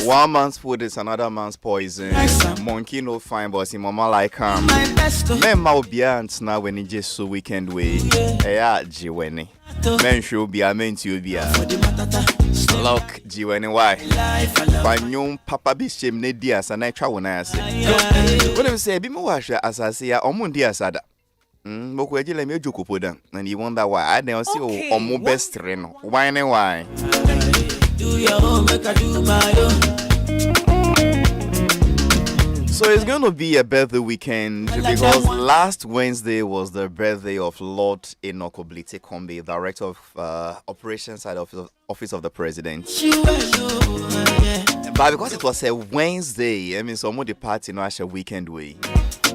One man's food is another man's poison. Monkey no fine, but him mama like him. Men mau biant now when he just so weekend way. Yeah, Jiweni. Men should be a men to be a. Look, Jiweni, why? Banyum papa be shame ne dias and I try when I say. When I say, be more as I say, Omundi asada. Boku ejile me ojuku podan, and you wonder why I don't see omo best reno. Why and why? Do your own, make I do my own. So it's going to be a birthday weekend because last Wednesday was the birthday of Lord Enoch Oblite-Kombe, Director of Operations at the Office of the President. But because it was a Wednesday, I mean, some of the party no actually weekend way.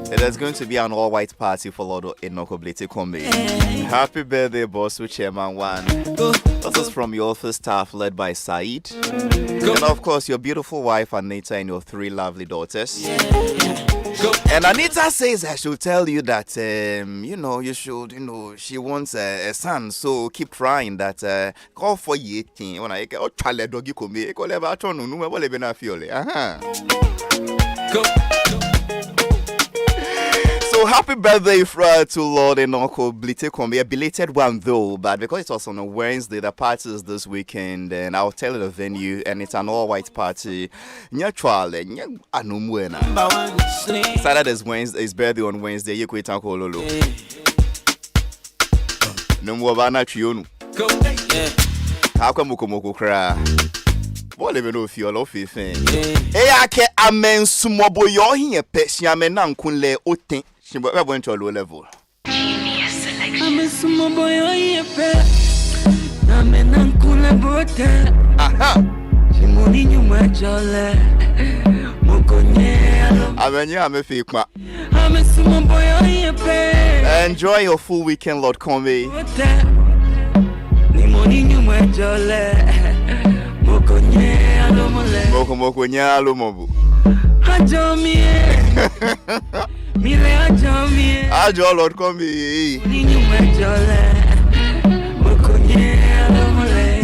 There's going to be an all-white party for Lord Enoch Oblite-Kombe. Happy birthday, boss, with Chairman One. This is from your office staff led by Said. And of course, your beautiful wife, Anita, and your 3 lovely daughters. And Anita says I should tell you that, you should, she wants a son. So keep trying that. Call for ye. When I get child doggy come, I call about no Go. So happy birthday to Lord Enoch Oblite-Kombe. A belated one though, but because it was on a Wednesday, the party is this weekend, and I'll tell you the venue, and it's an all-white party. Saturday is Wednesday, his birthday on Wednesday. You quit and call Lolo. No more banana trionu. How come Mukomoko cry? What even know if you're off your thing? Akye amen sumobo yo here pesi amen na nkunle oten. She went to a low level. Amen sumobo yo here pe. Amen na nkunle bote. Aha. Shimoni nyuma jole. Mokonye alo. Amen ya ame fikma. Amen sumobo yo here pe. Enjoy your full weekend, Lord Kwame. Nimoni nyuma jole. Moko nyalo mobu. Ajo Lord Kwame.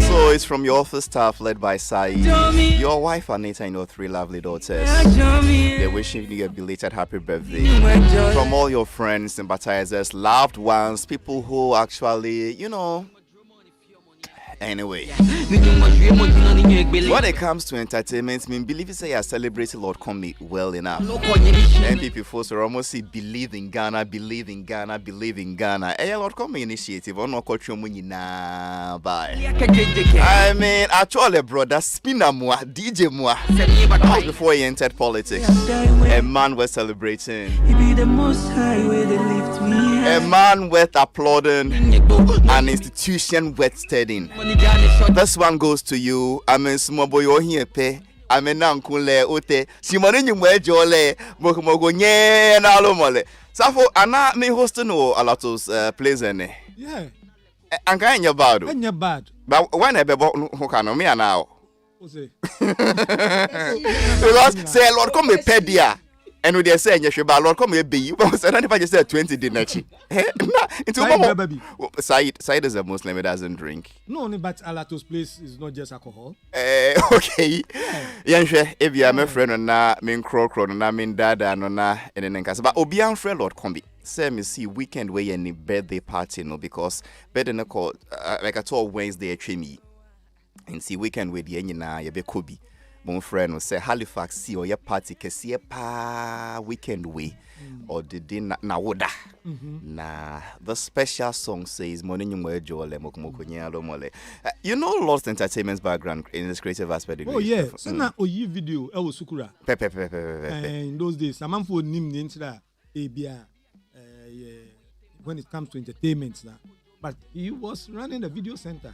So it's from your office staff led by Said, your wife Anita, and your 3 lovely daughters. They're wishing you a belated happy birthday. From all your friends, sympathizers, loved ones, people who actually, Anyway, when it comes to entertainment, I believe you say I celebrate Lord Kwame well enough. And people force almost say believe in Ghana. Hey, Lord Kwame initiative on no culture money na bye. I mean, actually, brother, spinner moi, DJ moi. That was before he entered politics. A man was celebrating. A man worth applauding. An institution worth studying. This one goes to you. I mean, small boy, you're here, pay. I mean, Uncle Ote. Simone, you wear jole. Mokomogo, nye, and alomole. Safo, Anna, me hosting a lot of plays in it. Yeah. And kind of bad. And you're bad. But when I bought who can me now. Because say, Lord, come with pedia. And when they say you should Lord come here be you, but if I just said 20 did not she? Said is a Muslim, it doesn't drink. No, but Alato's place is not just alcohol. Okay. Yeah, if you are my friend and na mean crow and na mean dada and na and then cast. But Obian friend Lord Kombe. Say me see weekend way any birthday party no because better than call like I told Wednesday me and see weekend with the na you be Kobe. My friend will say Halifax see or your party Tikese pa weekend way or the din na woda. Nah, the special song says Morning Jole Mokomokunya Mole. Lost Entertainment's background in this creative aspect. Oh yeah, so now Oyi video El Sukura. In those days, a man for Nim Nintra Abia when it comes to entertainment now. But he was running a video center.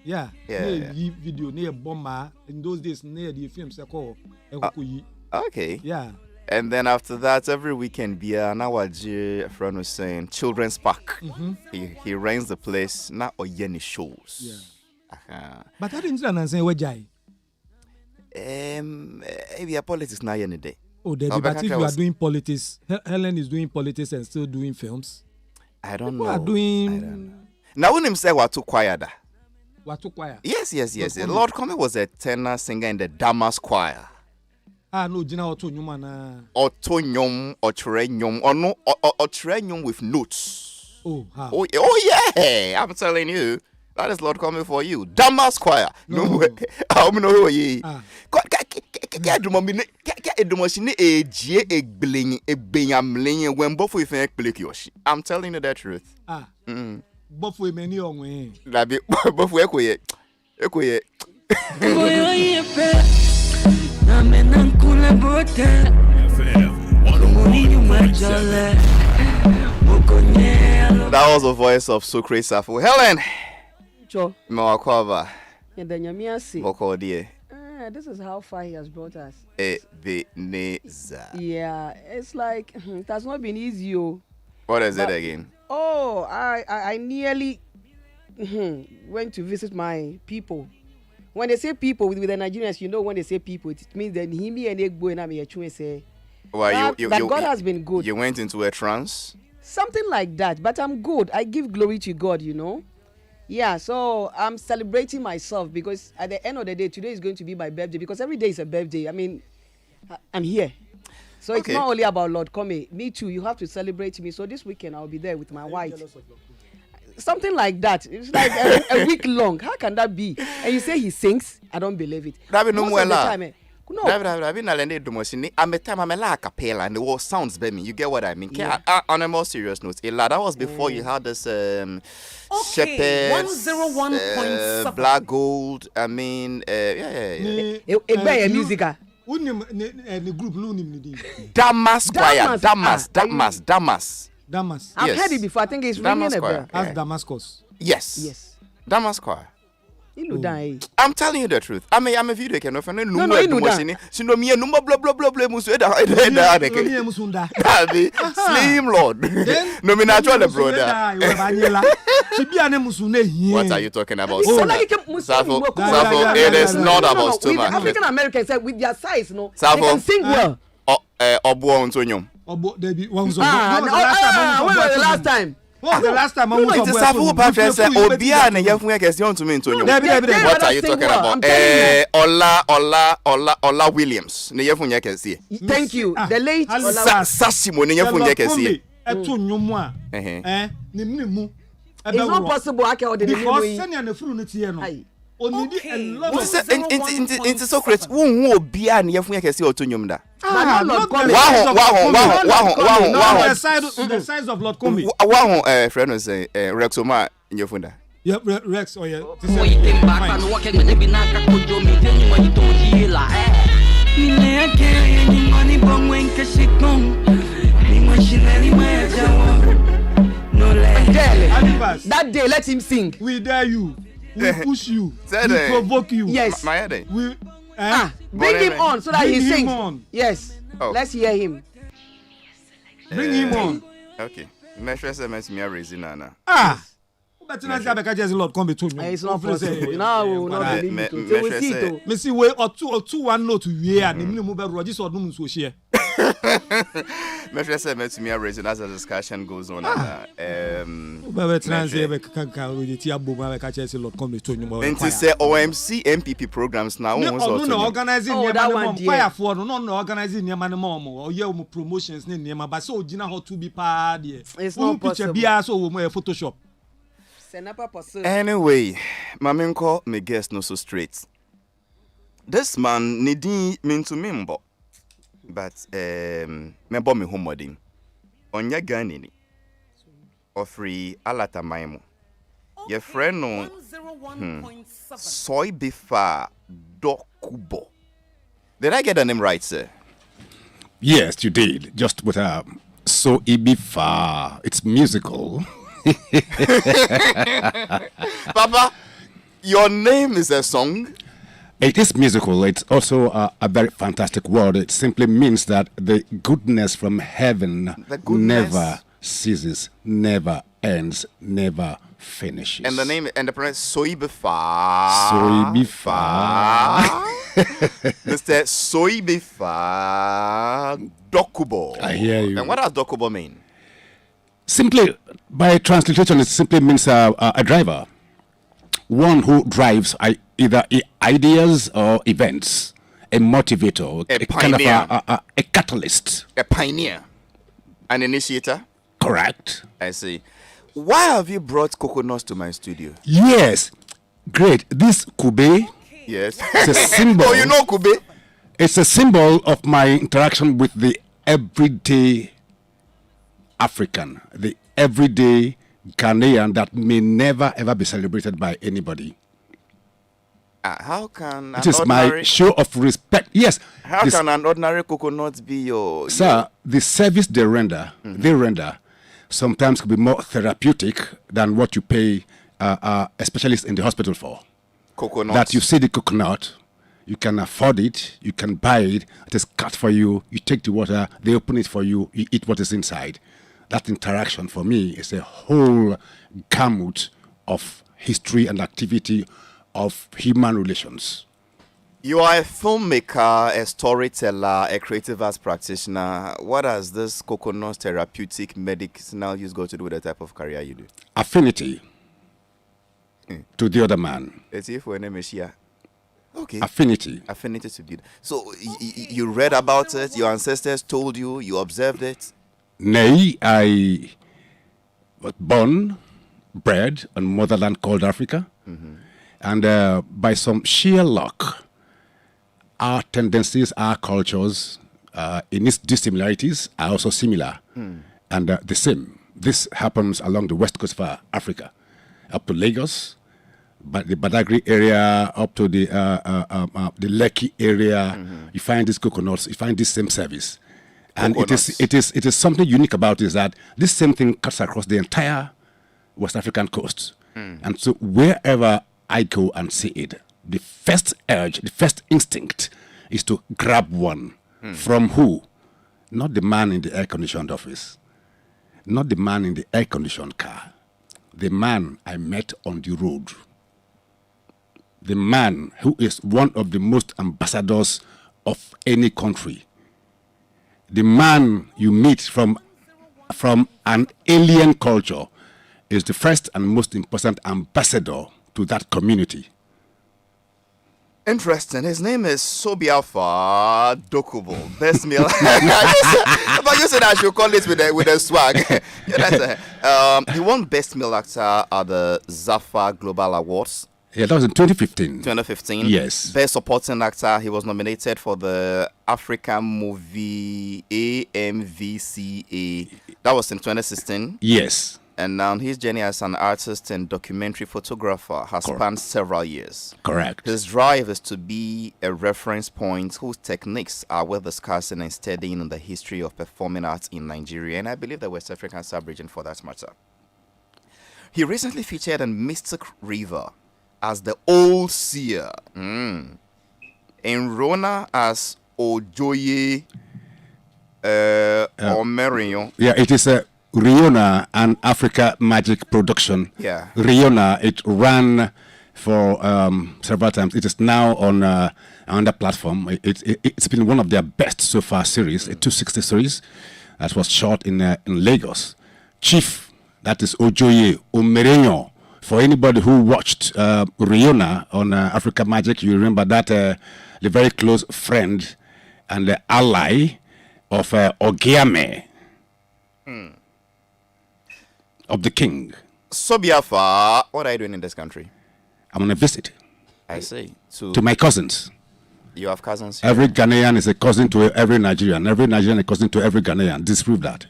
Yeah. Video near bomber in those days near the film called okay. Yeah. And then after that, every weekend, now a friend was saying Children's Park. He runs the place now or any shows. Yeah. But I didn't say what jai. Maybe politics now any day. Oh, but if you are doing politics, Helen is doing politics and still doing films. I don't know. People are doing. Now when him say what too quiet. Watu choir. Yes. Lord Kwame was a tenor singer in the Damas choir. No, Jina Oto Nyuma na. Oto Nyom, Ochre Nyom, or no, Ochre Nyom with notes. Oh yeah, I'm telling you. That is Lord Kwame for you. Damas choir. No way. I'm no way. I'm telling you the truth. Bofu many on way. Labi bofu ekoye. That was the voice of Sukri Safu. Helen. Mawakova. This is how far he has brought us. Ebenezer. Yeah, it's like it has not been easy. What is it again? Oh, I nearly went to visit my people. When they say people with the Nigerians, you know, when they say people, it means that himi and egbo and I'm say. Well, God has been good. You went into a trance? Something like that, but I'm good. I give glory to God, you know. Yeah, so I'm celebrating myself because at the end of the day, today is going to be my birthday because every day is a birthday. I mean, I'm here. So it's not only about Lord Kwame. Me too, you have to celebrate me. So this weekend I'll be there with my wife. Something like that. It's like a week long. How can that be? And you say he sings? I don't believe it. Most of the time, no. I'm a time I'm a cappella and the word sounds baby. You get what I mean? Yeah. On a more serious note, that was before you had this Shepherd 101.7 Black Gold. I mean, yeah. Musical. The group Damas choir. Damas. I've heard it before. I think it's ringing a bell. That's Damascus. Yes. Damas choir. I'm telling you the truth. I'm a video can offer no me number blah musu Slim Lord. No me natural brother. What are you talking about? Safo, it is not about stomach. African Americans say with their size, no, they can sing well. Obo Ntonyom. Obo Debbie. When was the last time? What was the last time? What are you talking about? Ola Williams. Thank you. The late Sassimo. It's not possible. I can't it's so great. Who be an Yafunya can see Otonyum da? The size of Lord Kwame. Wow, friend was saying Rexoma in your funda. Yep, Rex. Oh yeah. That day, let him sing. We dare you. We push you. We provoke you. Yes. We bring him on so that he sings. Yes. Oh. Let's hear him. Bring him on. Okay. Measure SMS me raising Nana. But tonight I beg just Lord come between you. It's not possible. No, not believe. Me see way or two one note to hear and the minimum be Rogers or no so share. Measure SMS me raising as the discussion goes on. But translate be kanka with the tia boba be catch Lord come between you. And to say OMC MPP programs now no organizing near fire for no organizing near man mom or year promotions near but so Gina how to be pa there. It's not possible. Picture so Photoshop. Anyway, Maminko, me guess no so straight. This man needing mean to member, but me bomb me homodin. On your ganini, or free alata maimo. Your friend no soy bifa dokubo. Did I get the name right, sir? Yes, you did. Just with so ibifa. It's musical. Papa, your name is a song? It is musical. It's also a very fantastic word. It simply means that the goodness from heaven never ceases, never ends, never finishes. And the name and the pronouns Soibifa. Mr. Soibifa Dokubo. I hear you. And what does Dokubo mean? Simply, by transliteration, it simply means a driver. one who drives either ideas or events, a motivator, a kind of pioneer. a catalyst. A pioneer, an initiator. Correct. I see. Why have you brought coconuts to my studio? Yes, great. This kube Yes. is a symbol. Oh, you know kube? It's a symbol of my interaction with the everyday African, the everyday Ghanaian that may never ever be celebrated by anybody. How can It is my show of respect. Yes. How can an ordinary coconut be your? Sir, the service they render, sometimes could be more therapeutic than what you pay a specialist in the hospital for. Coconut. That you see the coconut, you can afford it, you can buy it, it is cut for you, you take the water, they open it for you, you eat what is inside. That interaction for me is a whole gamut of history and activity of human relations. You are a filmmaker, a storyteller, a creative arts practitioner. What does this coconut therapeutic medicinal use got to do with the type of career you do? Affinity to the other man. It's if we're okay. Affinity. Affinity to beauty. So you read about it, your ancestors told you, you observed it? Nay, I was born, bred on motherland called Africa. And by some sheer luck, our tendencies, our cultures, in its dissimilarities are also similar and the same. This happens along the west coast of Africa, up to Lagos, but the Badagry area, up to the Lekki area. You find these coconuts, you find this same service. And it is something unique about it is that this same thing cuts across the entire West African coast. And so wherever I go and see it, the first urge, the first instinct is to grab one. From who? Not the man in the air-conditioned office. Not the man in the air-conditioned car. The man I met on the road. The man who is one of the most ambassadors of any country. The man you meet from an alien culture is the first and most important ambassador to that community. Interesting. His name is Sobiafa Dokubo. Best meal. But you said I should call it with a swag. He won Best Male Actor at the Zafar Global Awards. Yeah, that was in 2015. 2015. Yes. Best Supporting Actor. He was nominated for the African Movie AMVCA. That was in 2016. Yes. And now his journey as an artist and documentary photographer has spanned several years. Correct. His drive is to be a reference point whose techniques are worth discussing and studying in the history of performing arts in Nigeria, and I believe the West African sub-region for that matter. He recently featured in Mystic River as the Old Seer, in Rona as Ojoye Omerion. Yeah, it is a Riona and Africa Magic production. Yeah. Riona, it ran for several times. It is now on the platform. It's been one of their best so far series, a 260 series that was shot in Lagos. Chief, that is Ojoye Omerenyo. For anybody who watched Riona on Africa Magic, you remember that the very close friend and the ally of Ogiame. Of the king. Sobiafa, what are you doing in this country? I'm on a visit. I see. To my cousins. You have cousins here? Every Ghanaian is a cousin to every Nigerian. Every Nigerian is a cousin to every Ghanaian. Disprove that.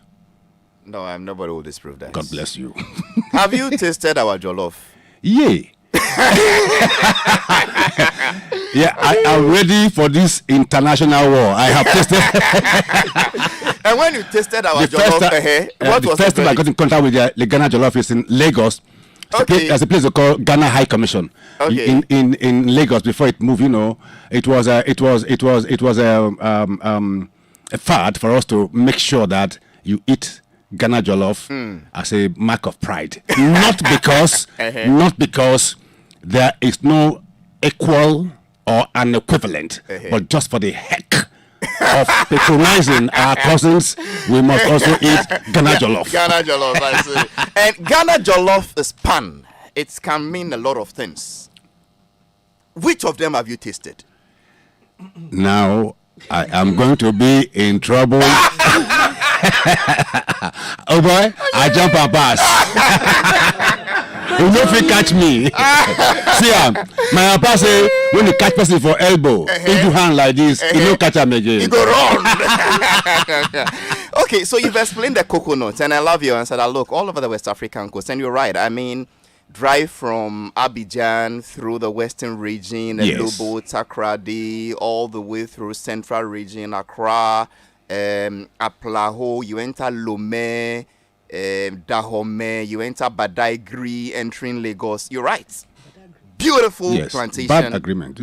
No, nobody will disprove that. God bless you. Have you tasted our jollof? Yeah. Yeah, I am ready for this international war. I have tasted. And when you tasted our jollof, what the was first time I got in contact with the Ghana jollof is in Lagos. Okay. There's a place called Ghana High Commission. Okay. In Lagos before it moved, it was a fad for us to make sure that you eat Ghana jollof as a mark of pride. Not because there is no equal or an equivalent, but just for the heck of patronizing our cousins, we must also eat Ghana jollof. Ghana jollof, I see. And Ghana jollof is pan. it can mean a lot of things. Which of them have you tasted? Now I am going to be in trouble. Oh boy, I jump and pass. You know if you catch me. See, my papa say when you catch person for elbow, into hand like this, you don't catch him again. You go wrong. Okay, so you've explained the coconut, and I love your answer that look all over the West African coast, and you're right. I mean, drive from Abidjan through the western region, Edobo, Takrady, all the way through central region, Accra, Aplaho, you enter Lomé, Dahomey, you enter Badagry, entering Lagos. You're right. Beautiful plantation. Bad agreement.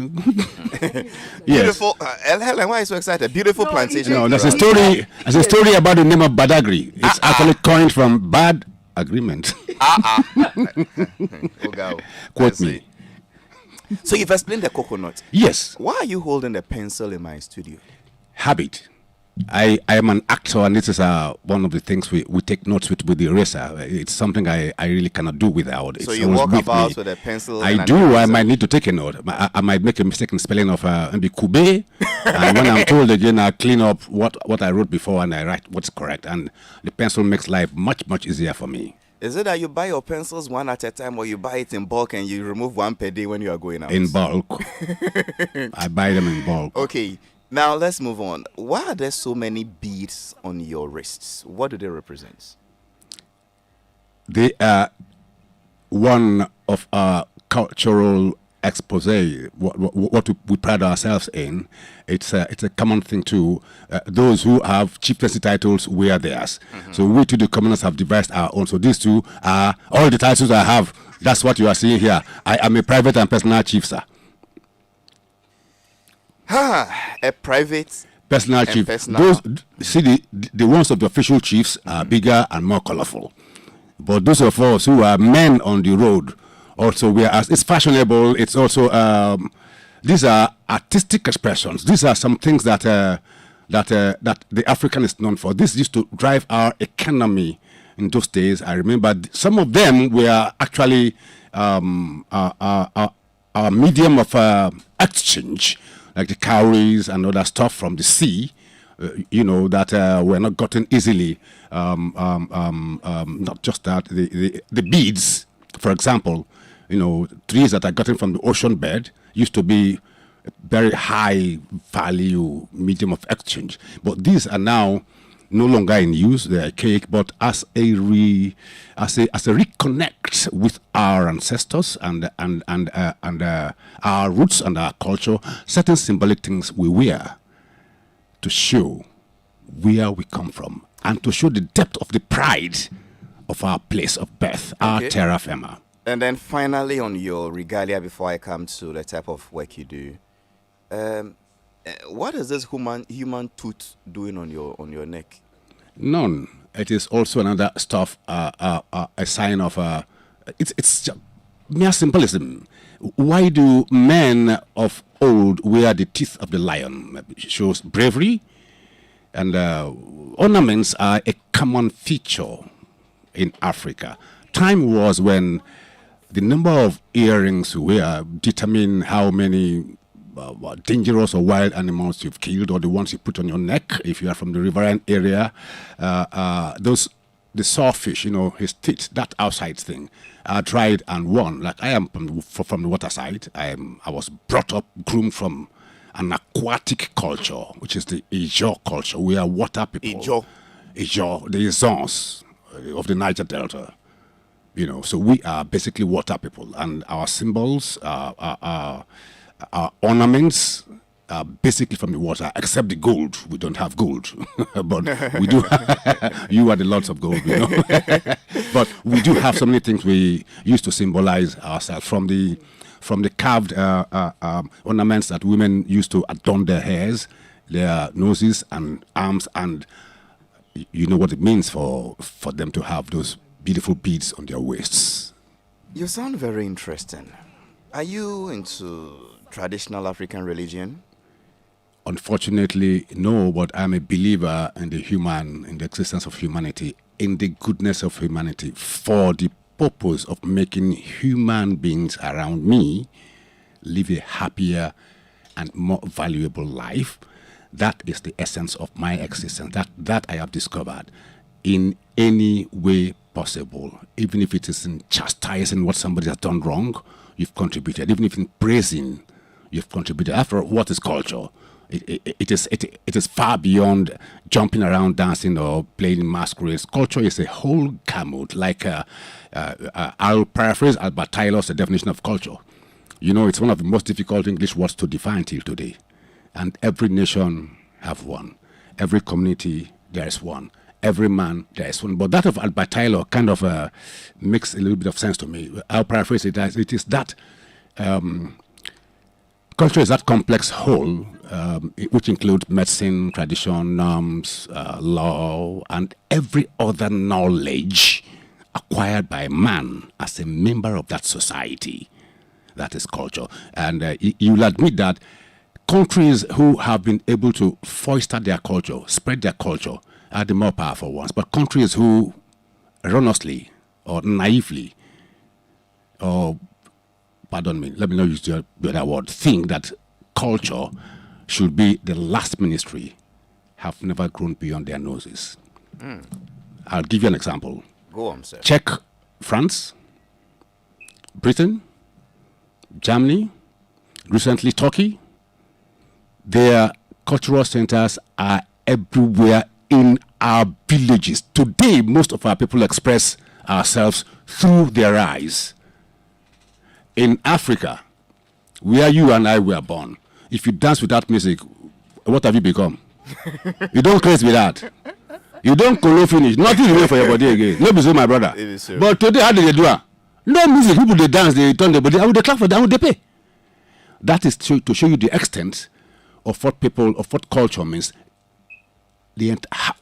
Beautiful. Helen, why are you so excited? Beautiful plantation. No, there's a story. There's a story about the name of Badagry. It's actually coined from bad agreement. Quote me. So you've explained the coconut. Yes. Why are you holding a pencil in my studio? Habit. I am an actor, and this is one of the things we take notes with the eraser. It's something I really cannot do without. So you walk about with a pencil? I do. I might need to take a note. I might make a mistake in spelling of maybe Kube, and when I'm told again, I clean up what I wrote before and I write what's correct. And the pencil makes life much easier for me. Is it that you buy your pencils one at a time, or you buy it in bulk and you remove one per day when you are going out? In bulk. I buy them in bulk. Okay. Now let's move on. Why are there so many beads on your wrists? What do they represent? They are one of our cultural expose. What we pride ourselves in. It's a common thing too. Those who have chieftaincy titles wear theirs. So we too, the commoners, have devised our own. So these two are all the titles I have. That's what you are seeing here. I am a private and personal chief, sir. A private personal chief. Those see the ones of the official chiefs are bigger and more colorful, but those of us who are men on the road also wear as it's fashionable. It's also these are artistic expressions. These are some things that the African is known for. This used to drive our economy in those days. I remember some of them were actually our medium of exchange, like the cowries and other stuff from the sea, that were not gotten easily. Not just that, the beads, for example, trees that are gotten from the ocean bed used to be a very high value medium of exchange. But these are now no longer in use; they're archaic. But as a reconnect with our ancestors and our roots and our culture, certain symbolic things we wear to show where we come from and to show the depth of the pride of our place of birth, our terra firma. And then finally, on your regalia, before I come to the type of work you do, what is this human tooth doing on your neck? None. It is also another stuff, a sign of it's mere symbolism. Why do men of old wear the teeth of the lion? It shows bravery, and ornaments are a common feature in Africa. Time was when the number of earrings you wear determine how many dangerous or wild animals you've killed, or the ones you put on your neck if you are from the riverine area. The sawfish, his teeth, that outside thing, are dried and worn. Like I am from the water side. I was brought up, groomed from an aquatic culture, which is the Ijo culture. We are water people. Ijo, the Izons of the Niger Delta. So we are basically water people, and our symbols, our ornaments are basically from the water, except the gold. We don't have gold, but we do. You are the lords of gold, But we do have so many things we use to symbolize ourselves, from the carved ornaments that women used to adorn their hairs, their noses and arms, and you know what it means for them to have those beautiful beads on their waists. You sound very interesting. Are you into traditional African religion? Unfortunately, no, but I'm a believer in the existence of humanity, in the goodness of humanity, for the purpose of making human beings around me live a happier and more valuable life. That is the essence of my existence. That I have discovered in any way possible. Even if it is in chastising what somebody has done wrong, you've contributed. Even if in praising, you've contributed. After all, what is culture? It is far beyond jumping around, dancing, or playing masquerades. Culture is a whole gamut. Like I'll paraphrase Albert Taylor's definition of culture. You know, it's one of the most difficult English words to define till today. And every nation have one. Every community, there is one. Every man, there is one. But that of Albert Taylor kind of makes a little bit of sense to me. I'll paraphrase it as it is that culture is that complex whole, which includes medicine, tradition, norms, law, and every other knowledge acquired by man as a member of that society. That is culture. And you'll admit that countries who have been able to foster their culture, spread their culture, are the more powerful ones. But countries who erroneously or naively, or pardon me, let me not use the other word, think that culture should be the last ministry, have never grown beyond their noses. I'll give you an example. Go on, sir. Check France, Britain, Germany, recently Turkey. Their cultural centers are everywhere in our villages. Today, most of our people express ourselves through their eyes. In Africa, where you and I were born, if you dance without music, what have you become? You don't craze with that. You don't colo finish. Nothing is wait for your body again. No be so, my brother. But today, how do they do it? No music. People they dance, they turn their body. How would they clap for them? How would they pay? That is to show you the extent of what culture means.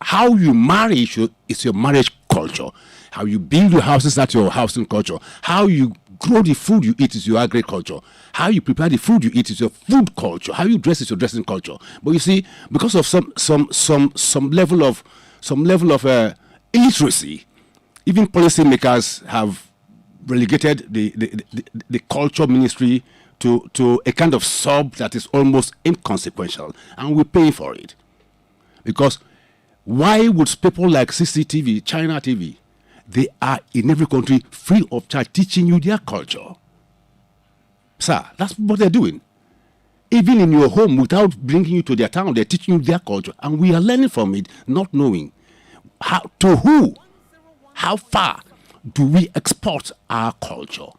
How you marry is your marriage culture. How you build your houses, that's your housing culture. How you grow the food you eat is your agriculture. How you prepare the food you eat is your food culture. How you dress is your dressing culture. But you see, because of some level of illiteracy, even policymakers have relegated the culture ministry to a kind of sub that is almost inconsequential, and we pay for it. Because why would people like CCTV, China TV, they are in every country free of charge teaching you their culture? Sir, that's what they're doing. Even in your home, without bringing you to their town, they're teaching you their culture. And we are learning from it, not knowing how, to who, how far do we export our culture?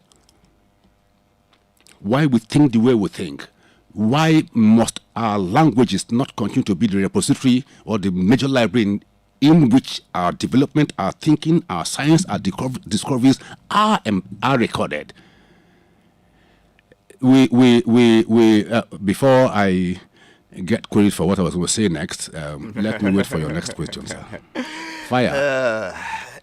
Why we think the way we think? Why must our languages not continue to be the repository or the major library in which our development, our thinking, our science, our discoveries are recorded? Before I get queried for what I was going to say next, let me wait for your next question, sir. Fire.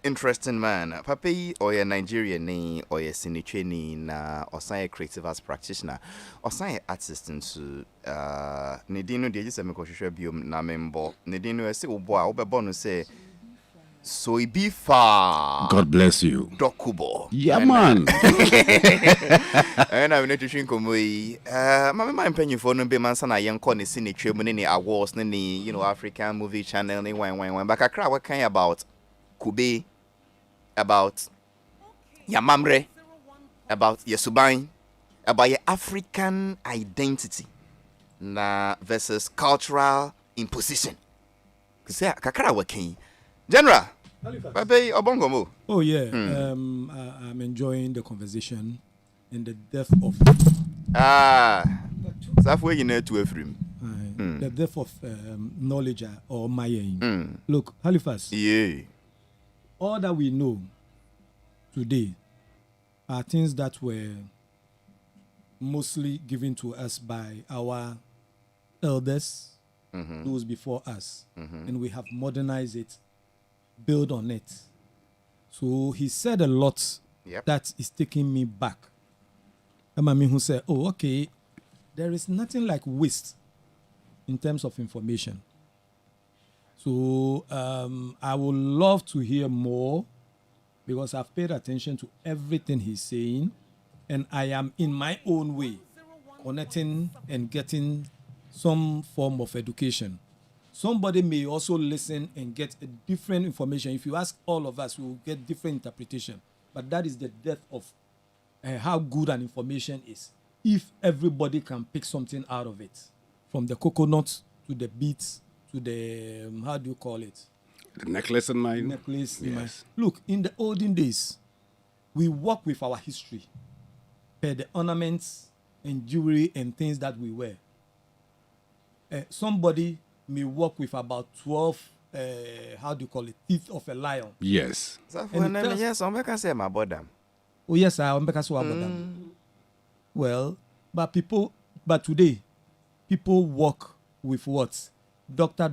Interesting man. Papi or Nigerian ni or Siniche ni na or sign creative arts practitioner or sign artist into Nedino de just a mekoshe biom na membo. Nedino say oboa obebonu say so it be far. God bless you. Dokubo. Yeah, man. And I need to think komoi. Mama my penny for no be man sana yanko ni Siniche mu ni awards ni African movie channel ni wine. But akra what kind about Kube, about Yamamre, about Yesubain, about your African identity versus cultural imposition. Kakara wakin. General, Babe Obongomo. Oh yeah, I'm enjoying the conversation and the depth of that's where you need to Ephraim. The depth of knowledge or Mayan. Look, Halifax. Yeah. All that we know today are things that were mostly given to us by our elders, those before us, and we have modernized it, built on it. So he said a lot that is taking me back. Amami who said, oh, okay, there is nothing like waste in terms of information. So I would love to hear more because I've paid attention to everything he's saying, and I am in my own way connecting and getting some form of education. Somebody may also listen and get a different information. If you ask all of us, we will get different interpretation. But that is the depth of how good an information is. If everybody can pick something out of it, from the coconut to the beads to the, how do you call it? The necklace in mind. Necklace in mind. Yes. Look, in the olden days, we work with our history, per the ornaments and jewelry and things that we wear. Somebody may work with about 12, how do you call it, teeth of a lion. Yes. Yes, I'm going say my bottom. Oh yes, I'm because well, but today, people work with what? Doctor,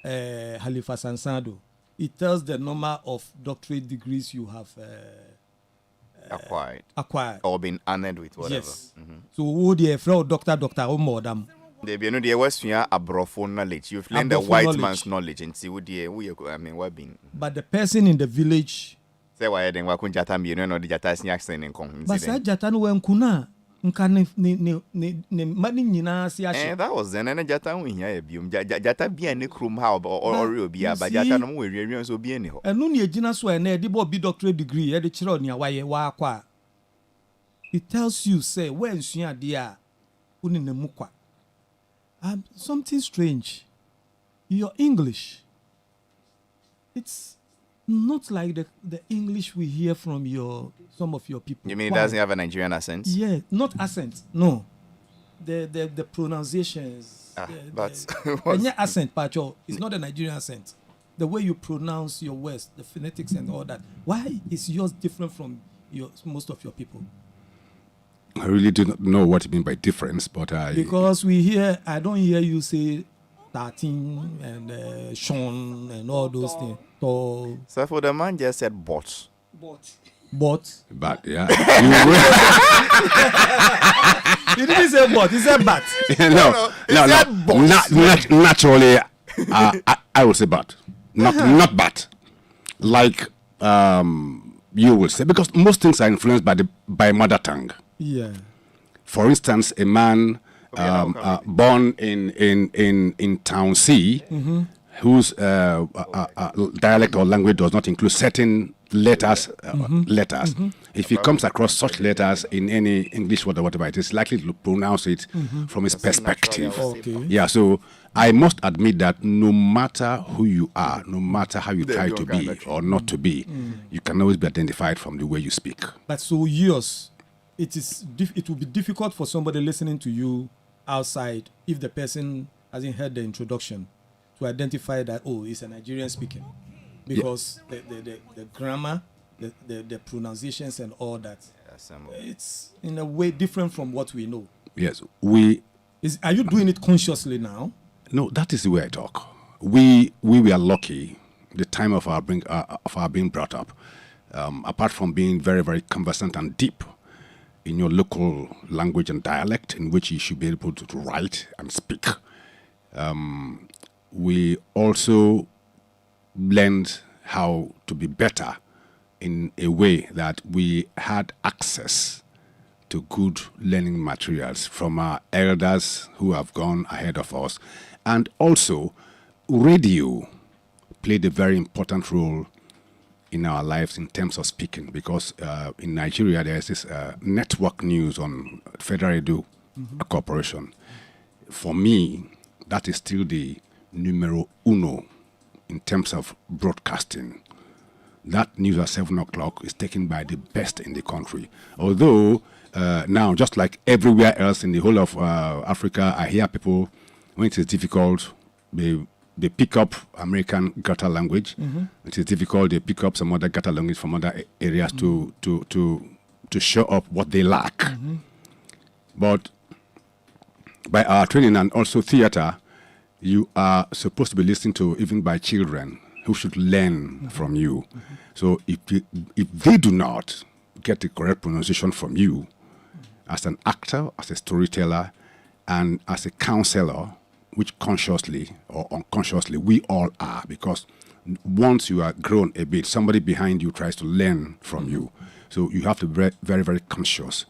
Halifax and Addo. It tells the number of doctorate degrees you have acquired or been honored with, whatever. Yes. So who the fraud doctor or madam? They be no the West abrophone knowledge. You've learned the white man's knowledge and see what what been. But the person in the village say why then wakun jata mi no the jata sin accent in kon. But say jata no nkuna nka ne mani nyina si ahye. That was then na jata hu hia ebium. Jata bia ne Nkrumah or bia but jata no mo we so bia ni ho. Enu ne agina so na e de bo bi doctorate degree e de kire ne waye wa akwa. It tells you say where nsua de a uni ne mu kwa. Something strange. Your English, it's not like the English we hear from some of your people. You mean it doesn't have a Nigerian accent? Yeah, not accent. No, the pronunciations. But the accent, Pacho, it's not a Nigerian accent. The way you pronounce your words, the phonetics and all that. Why is yours different from most of your people? I really do not know what you mean by difference, but because I don't hear you say 13 and Sean and all those things. So for the man just said but, yeah. He didn't say but, he said but. No. Naturally, I will say but, not but. Like you will say, because most things are influenced by mother tongue. Yeah. For instance, a man born in Town C, whose dialect or language does not include certain letters. If he comes across such letters in any English word or whatever, it is likely to pronounce it from his perspective. Okay. Yeah. So I must admit that no matter who you are, no matter how you try to be or not to be, you can always be identified from the way you speak. But so yours. It will be difficult for somebody listening to you outside if the person hasn't heard the introduction to identify that it's a Nigerian speaking, because the grammar, the pronunciations and all that, it's in a way different from what we know. Yes, are you doing it consciously now? No, that is the way I talk. We were lucky the time of our being brought up, apart from being very, very conversant and deep in your local language and dialect in which you should be able to write and speak. We also learned how to be better in a way that we had access to good learning materials from our elders who have gone ahead of us. And also, radio played a very important role in our lives in terms of speaking, because in Nigeria there is this network news on Federal Radio Corporation. For me, that is still the numero uno in terms of broadcasting. That news at 7 o'clock is taken by the best in the country. Although now, just like everywhere else in the whole of Africa, I hear people, when it is difficult, they pick up American gutter language. It is difficult. They pick up some other gutter language from other areas to show up what they lack. But by our training and also theater, you are supposed to be listening to even by children who should learn from you. So if they do not get the correct pronunciation from you, as an actor, as a storyteller, and as a counselor, which consciously or unconsciously we all are, because once you are grown a bit, somebody behind you tries to learn from you. So you have to be very, very, very conscious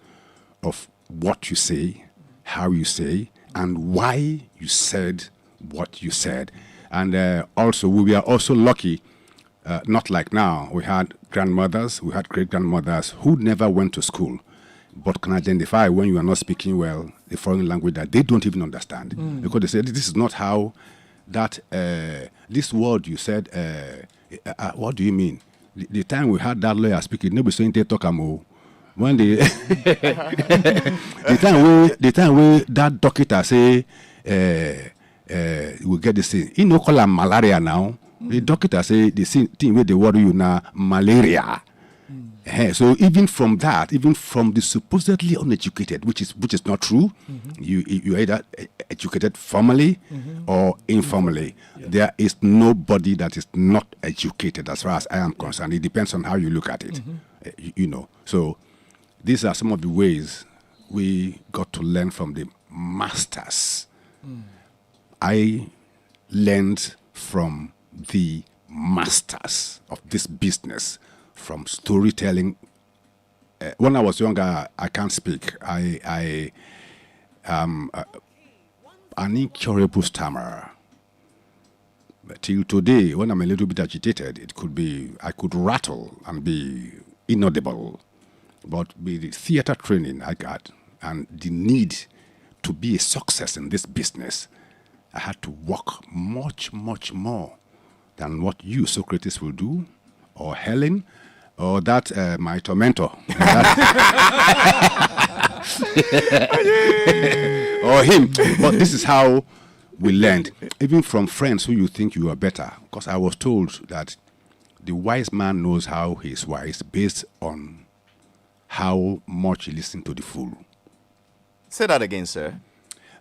of what you say, how you say, and why you said what you said. And also, we are also lucky, not like now. We had grandmothers, we had great-grandmothers who never went to school, but can identify when you are not speaking well a foreign language that they don't even understand. Because they said, this is not how that, this word you said, what do you mean? The time we had that lawyer speaking, nobody saying they talk amo. When the the time we that doctor say we get this thing, you know, call them malaria now. The doctor say the thing with the word you now malaria. So even from that, even from the supposedly uneducated, which is not true, you either educated formally or informally. There is nobody that is not educated, as far as I am concerned. It depends on how you look at it, you know. So these are some of the ways we got to learn from the masters. I learned from the masters of this business. From storytelling. When I was younger, I can't speak. I am an incurable stammerer. But till today, when I'm a little bit agitated, it could be, I could rattle and be inaudible. But with the theater training I got and the need to be a success in this business, I had to work much, much more than what you, Socrates, will do, or Helen, or that my tormentor, or him. But this is how we learned, even from friends who you think you are better. Because I was told that the wise man knows how he is wise based on how much he listens to the fool. Say that again, sir.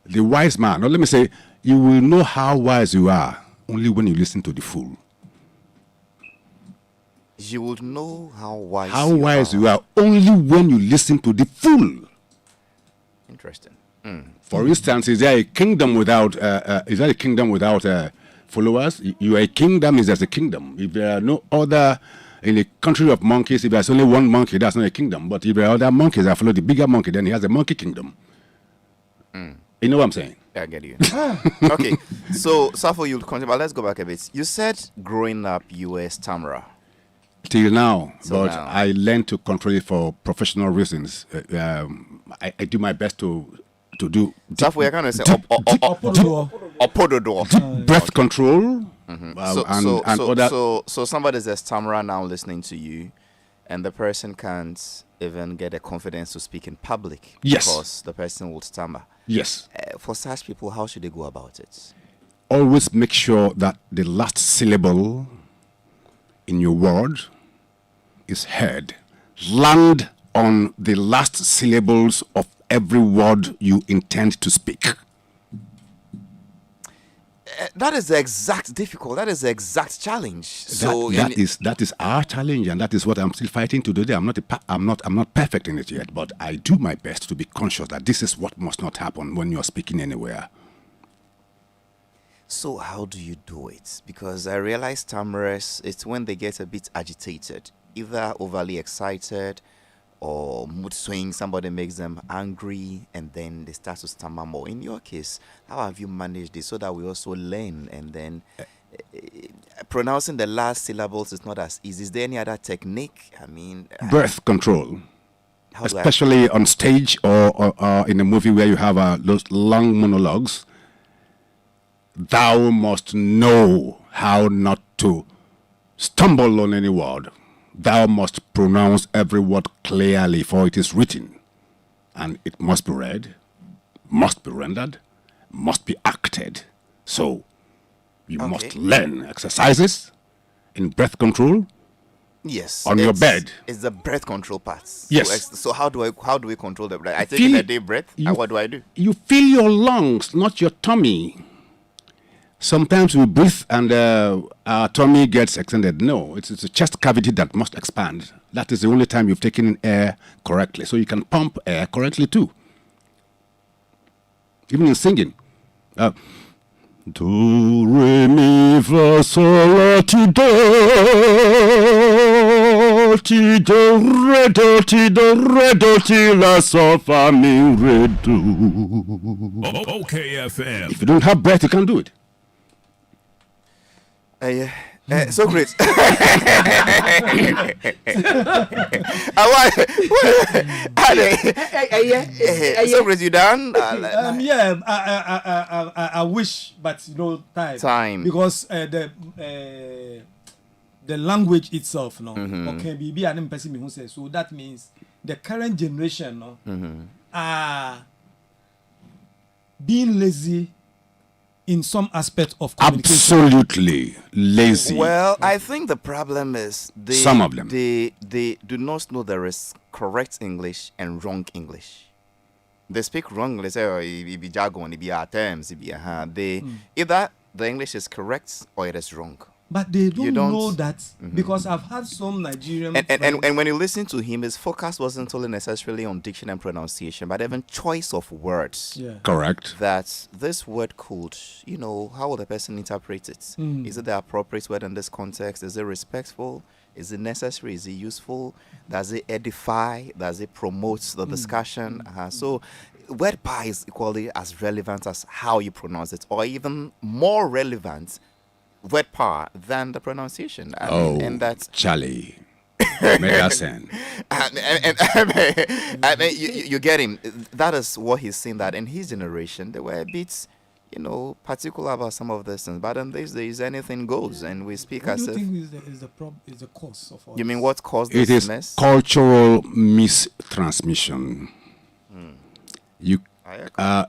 The wise man, or let me say, you will know how wise you are only when you listen to the fool. You would know how wise you are only when you listen to the fool. Interesting. For instance, is there a kingdom without followers? You are a kingdom is just a kingdom. If there are no other in a country of monkeys, if there's only one monkey, that's not a kingdom. But if there are other monkeys that follow the bigger monkey, then he has a monkey kingdom. You know what I'm saying? I get you. Okay. So Safo, you'll continue, but let's go back a bit. You said growing up you were a stammerer. Till now, but I learned to control it for professional reasons. I do my best to do. Safo, you're going to say breath control. So somebody's a stammerer now listening to you, and the person can't even get the confidence to speak in public. Yes. Because the person will stammer. Yes. For such people, how should they go about it? Always make sure that the last syllable in your word is heard. Land on the last syllables of every word you intend to speak. That is the exact difficult. That is the exact challenge. So that is our challenge, and that is what I'm still fighting to today. I'm not perfect in it yet, but I do my best to be conscious that this is what must not happen when you're speaking anywhere. So how do you do it? Because I realize stammerers, it's when they get a bit agitated, either overly excited or mood swing, somebody makes them angry, and then they start to stammer more. In your case, how have you managed this so that we also learn, and then pronouncing the last syllables is not as easy? Is there any other technique? I mean... breath control. Especially on stage or in a movie where you have those long monologues. Thou must know how not to stumble on any word. Thou must pronounce every word clearly, for it is written, and it must be read, must be rendered, must be acted. So, you must learn exercises in breath control. Yes. On your bed. It's the breath control part. Yes. So how do we control the breath? I take in a deep breath. And what do I do? You feel your lungs, not your tummy. Sometimes we breathe and our tummy gets extended. No, it's a chest cavity that must expand. That is the only time you've taken in air correctly. So you can pump air correctly too. Even in singing. Do, re, mi, fa, sol, la, ti, do. Ti, do, re, do, ti, do, re, do, ti, la, sol, fa, mi, re, do. Okay, FM. If you don't have breath, you can't do it. So great. So great, you done? Yeah, I wish, but time. Because the language itself, okay, be an person who says so. That means the current generation, are being lazy in some aspect of communication. Absolutely lazy. Well, I think the problem is some of them. They do not know there is correct English and wrong English. They speak wrong. They say, oh, it be jargon, it be our terms, it be either the English is correct or it is wrong. But they don't know that because I've had some Nigerian and when you listen to him, his focus wasn't only necessarily on diction and pronunciation, but even choice of words. Yeah. Correct. That this word could, how will the person interpret it? Is it the appropriate word in this context? Is it respectful? Is it necessary? Is it useful? Does it edify? Does it promote the discussion? So word power is equally as relevant as how you pronounce it, or even more relevant word power than the pronunciation. And that's Charlie. Medicine. You get him. That is what he's saying, that in his generation they were a bit, particular about some of these things. But in these days, anything goes, and we speak what as do if. you think is the cause of all You this? mean what caused It this is mess? cultural mistransmission.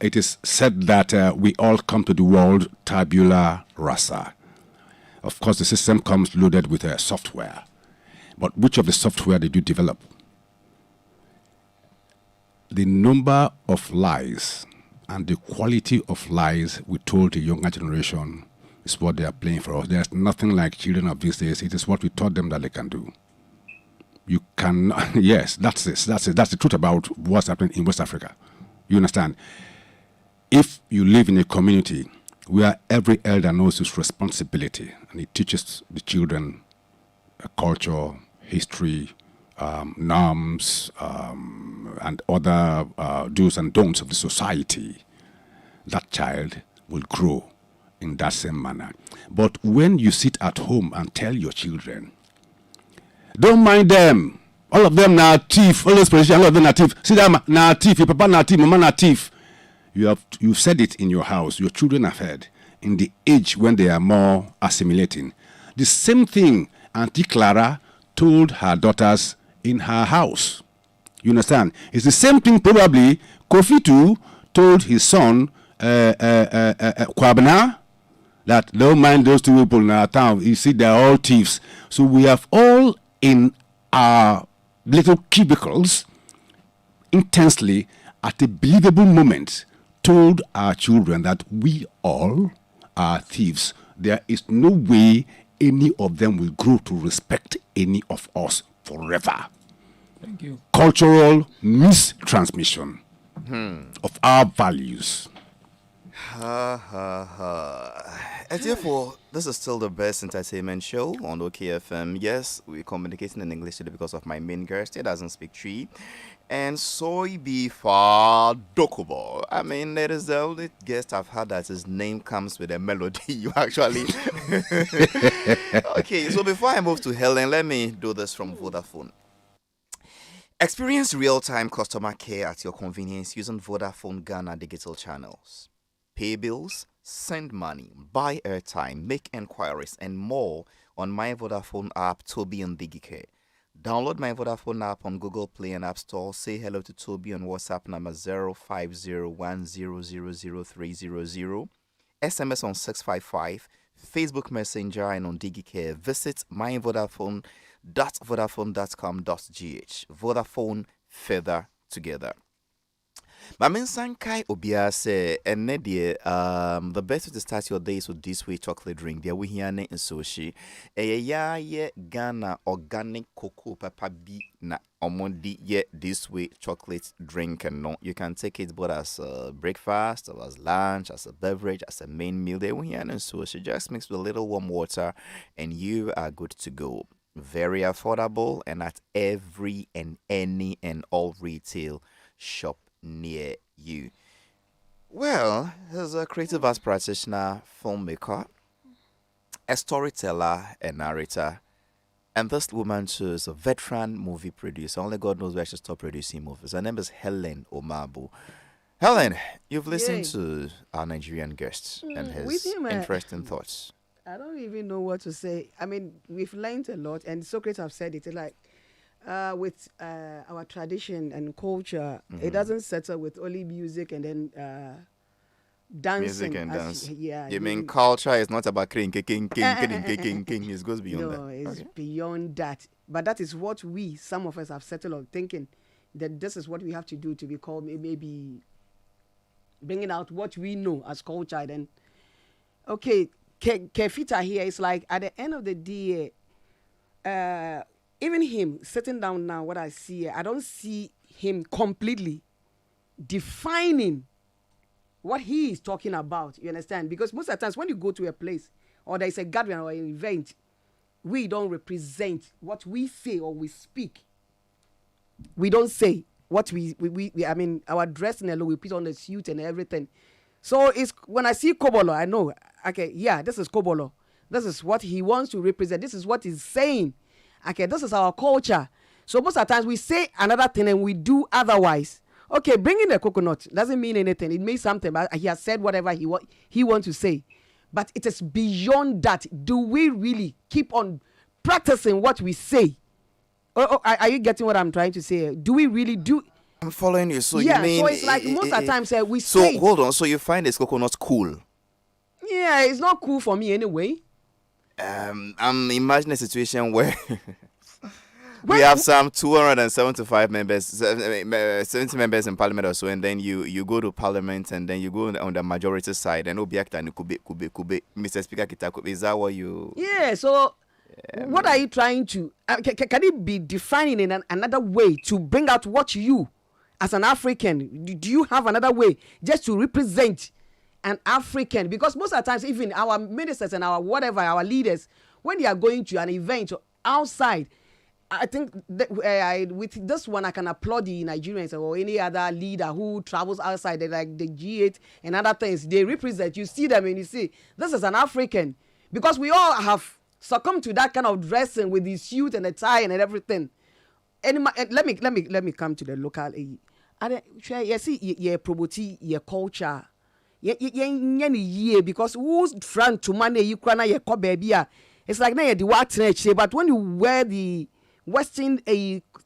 It is said that we all come to the world tabula rasa. Of course, the system comes loaded with software. But which of the software did you develop? The number of lies and the quality of lies we told the younger generation is what they are playing for us. There's nothing like children of these days. It is what we taught them that they can do. You can, yes, that's it. That's the truth about what's happening in West Africa. You understand? If you live in a community where every elder knows his responsibility and he teaches the children culture, history, norms, and other do's and don'ts of the society, that child will grow in that same manner. But when you sit at home and tell your children, don't mind them, all of them are thief, all those politicians, all of them are thief, see them now thief, your papa now thief, mama now thief. You've said it in your house, your children have heard, in the age when they are more assimilating. The same thing Auntie Clara told her daughters in her house. You understand? It's the same thing probably Kofi too told his son, Kwame, that don't mind those two people in our town. You see, they're all thieves. So we have all in our little cubicles intensely at a believable moment told our children that we all are thieves. There is no way any of them will grow to respect any of us forever. Thank you. Cultural mistransmission of our values. And therefore, this is still the best entertainment show on OKFM. Yes, we're communicating in English today because of my main guest. He doesn't speak Tree. And soy beef Dokubo. I mean, that is the only guest I've had that his name comes with a melody. You actually. Okay, so before I move to Helen, let me do this from Vodafone. Experience real-time customer care at your convenience using Vodafone Ghana digital channels. Pay bills, send money, buy airtime, make enquiries, and more on my Vodafone app, Toby and Digicare. Download my Vodafone app on Google Play and App Store. Say hello to Toby on WhatsApp number 0501000300. SMS on 655. Facebook Messenger and on Digicare. Visit myvodafone.vodafone.com.gh. Vodafone, further together. Mamen Sankai Obia say, and Nedie, the best way to start your days with this way chocolate drink. There we hear and sushi. Ye Ghana organic cocoa pepper be na omondi ye this way chocolate drink and no. You can take it both as breakfast, or as lunch, as a beverage, as a main meal. There we hear and sushi. Just mix with a little warm water, and you are good to go. Very affordable, and at every and any and all retail shop near you. Well, as a creative arts practitioner, filmmaker, a storyteller, a narrator, and this woman too is a veteran movie producer. Only God knows where she stopped producing movies. Her name is Helen Omabu. Helen, you've listened to our Nigerian guest and his interesting thoughts. I don't even know what to say. I mean, we've learned a lot, and Socrates have said it, like, with our tradition and culture, it doesn't settle with only music and then dancing. Music and dance. Yeah. You mean culture is not about king. It goes beyond that. No, it's beyond that. But that is what some of us have settled on, thinking that this is what we have to do to be called, maybe bringing out what we know as culture. Then, okay, Kefita here is like, at the end of the day, even him sitting down now, what I see, I don't see him completely defining what he is talking about. You understand? Because most of the times when you go to a place or there is a gathering or an event, we don't represent what we say or we speak. We don't say what we I mean, our dressing alone, we put on the suit and everything. So it's when I see Kobolo, I know, okay, yeah, this is Kobolo. This is what he wants to represent. This is what he's saying. Okay, this is our culture. So most of the times we say another thing and we do otherwise. Okay, bringing the coconut doesn't mean anything. It means something, but he has said whatever he wants to say. But it is beyond that. Do we really keep on practicing what we say? Are you getting what I'm trying to say? Do we really do? I'm following you. So yeah, you mean so it's like most of the times we so say. So hold on. So you find this coconut cool? Yeah, it's not cool for me anyway. I'm imagining a situation where we have some 275 members, 70 members in parliament or so, and then you go to parliament and then you go on the majority side and Obiakta and Kube, Mr. Speaker Kitakube, is that what you? Yeah, so what are you trying to, can it be defining in another way to bring out what you, as an African, do you have another way just to represent an African? Because most of the times, even our ministers and our whatever, our leaders, when they are going to an event outside, I think with this one, I can applaud the Nigerians or any other leader who travels outside, like the G8 and other things. They represent, you see them and you see, this is an African. Because we all have succumbed to that kind of dressing with the suit and the tie and everything. And let me come to the local. You see, you promote your culture. Because who's trying to manage you cry your baby? It's like now the work, but when you wear the Western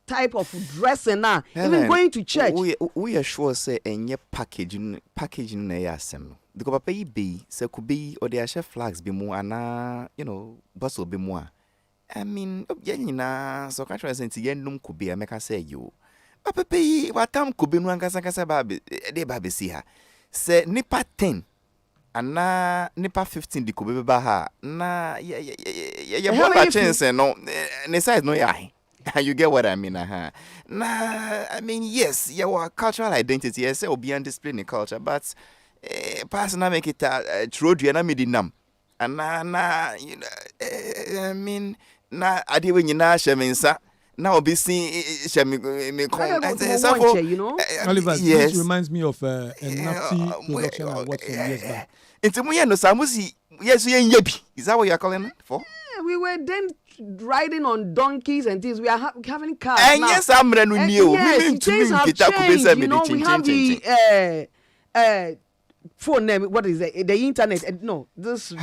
type of dressing now, even going to church, we are sure say any packaging na yasem. The papa be say could be or the chef flags be more and bustle be more. I mean, so can't try to say yen could be a make say you. Papa what time could be no kasa baby de baby see her. Say nipa 10 and na nipa 15 di ko be ba ha na ya bola chance no ne size no ya. You get what I mean? Nah, I mean, yes, your cultural identity, yes, will be on display in culture, but personally make it true to nam and you know, I mean, I did when you know sheminsa. Now be seen me come you know. Halifax, yes. This reminds me of a Nafti production I watched some years back. Into me no samusi, yes, you yebi. Is that what you're calling it for? Yeah, we were then riding on donkeys and things. We are having cars and now. Yes, I'm new. Yes, things have changed. You know, we have the phone name. What is it? The internet. No, this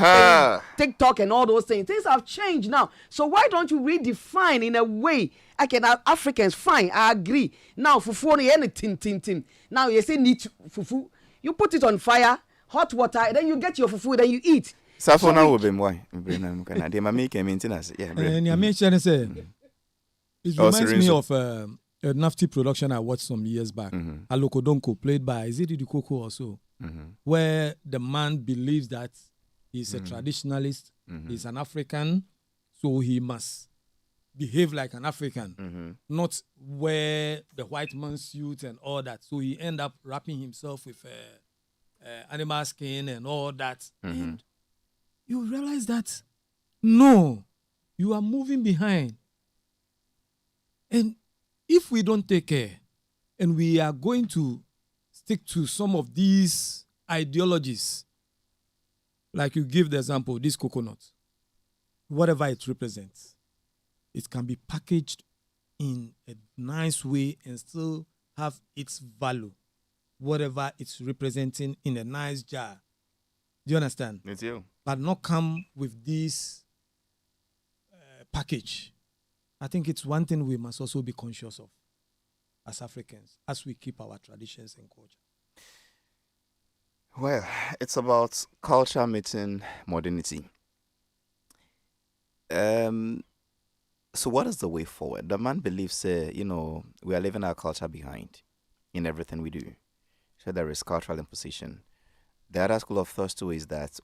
TikTok and all those things. Things have changed now. So why don't you redefine in a way? Africans, fine, I agree. Now, fufu anything. Now you say need fufu. You put it on fire, hot water, then you get your fufu, then you eat. Safona will be more. They make maintenance. Yeah. And you mentioned it reminds me of a Nafti production I watched some years back. Alokodonko, played by Izidi Dukoko also, where the man believes that he's a traditionalist, he's an African, so he must behave like an African, not wear the white man's suit and all that. So he end up wrapping himself with animal skin and all that. And you realize that, no, you are moving behind. And if we don't take care and we are going to stick to some of these ideologies, like you give the example, this coconut, whatever it represents, it can be packaged in a nice way and still have its value, whatever it's representing, in a nice jar. Do you understand? It's you. But not come with this package. I think it's one thing we must also be conscious of as Africans, as we keep our traditions and culture. Well, it's about culture meeting modernity. So what is the way forward? The man believes, we are leaving our culture behind in everything we do. So there is cultural imposition. The other school of thought too is that,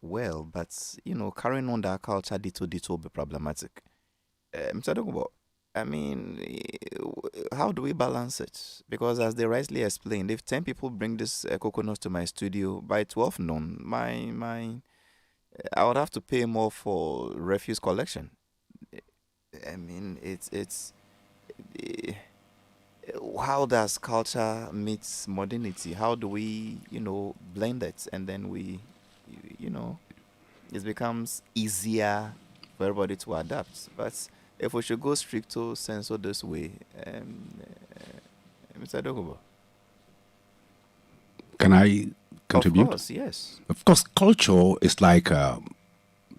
carrying on that culture dito will be problematic. How do we balance it? Because as they rightly explained, if 10 people bring this coconuts to my studio, by 12 noon, I would have to pay more for refuse collection. How does culture meet modernity? How do we, blend it? And then it becomes easier for everybody to adapt. But if we should go stricto sensu this way, Mr. Dogobo. Can I contribute? Of course, yes. Of course, culture is like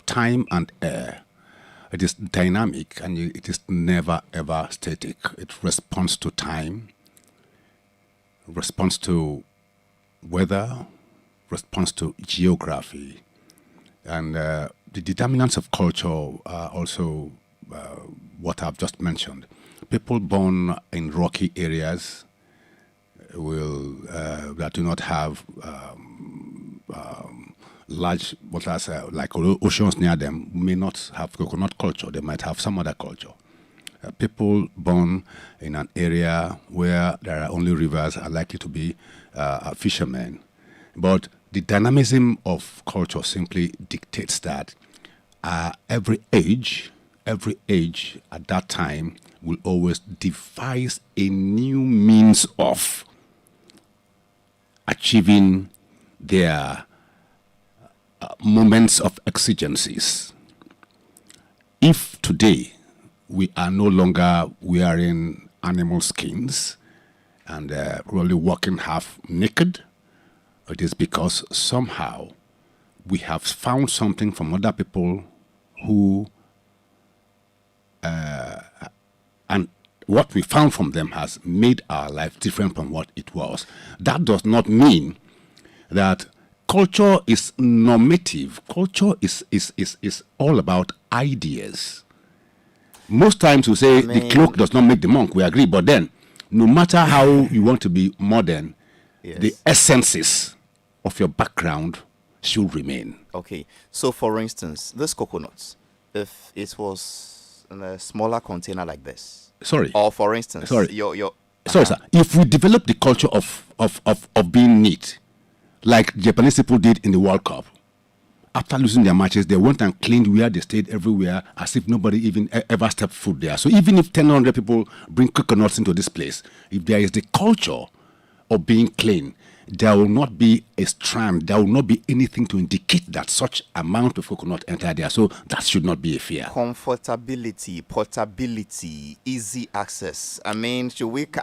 time and air. It is dynamic and it is never ever static. It responds to time, responds to weather, responds to geography. And the determinants of culture are also what I've just mentioned. People born in rocky areas that do not have large waters like oceans near them may not have coconut culture. They might have some other culture. People born in an area where there are only rivers are likely to be fishermen. But the dynamism of culture simply dictates that every age at that time will always devise a new means of achieving their moments of exigencies. If today we are no longer wearing animal skins and really walking half naked, it is because somehow we have found something from other people who and what we found from them has made our life different from what it was. That does not mean that culture is normative. Culture is all about ideas. Most times we say the cloak does not make the monk. We agree, but then no matter how you want to be modern, the essences of your background should remain. Okay, so for instance, this coconut, if it was in a smaller container like this, or for instance, sorry, sir. If we develop the culture of being neat, like Japanese people did in the World Cup, after losing their matches, they went and cleaned where they stayed everywhere as if nobody even ever stepped foot there. So even if 1,000 people bring coconuts into this place, if there is the culture of being clean, there will not be a strand, there will not be anything to indicate that such amount of coconut entered there. So that should not be a fear. Comfortability, portability, easy access. I mean,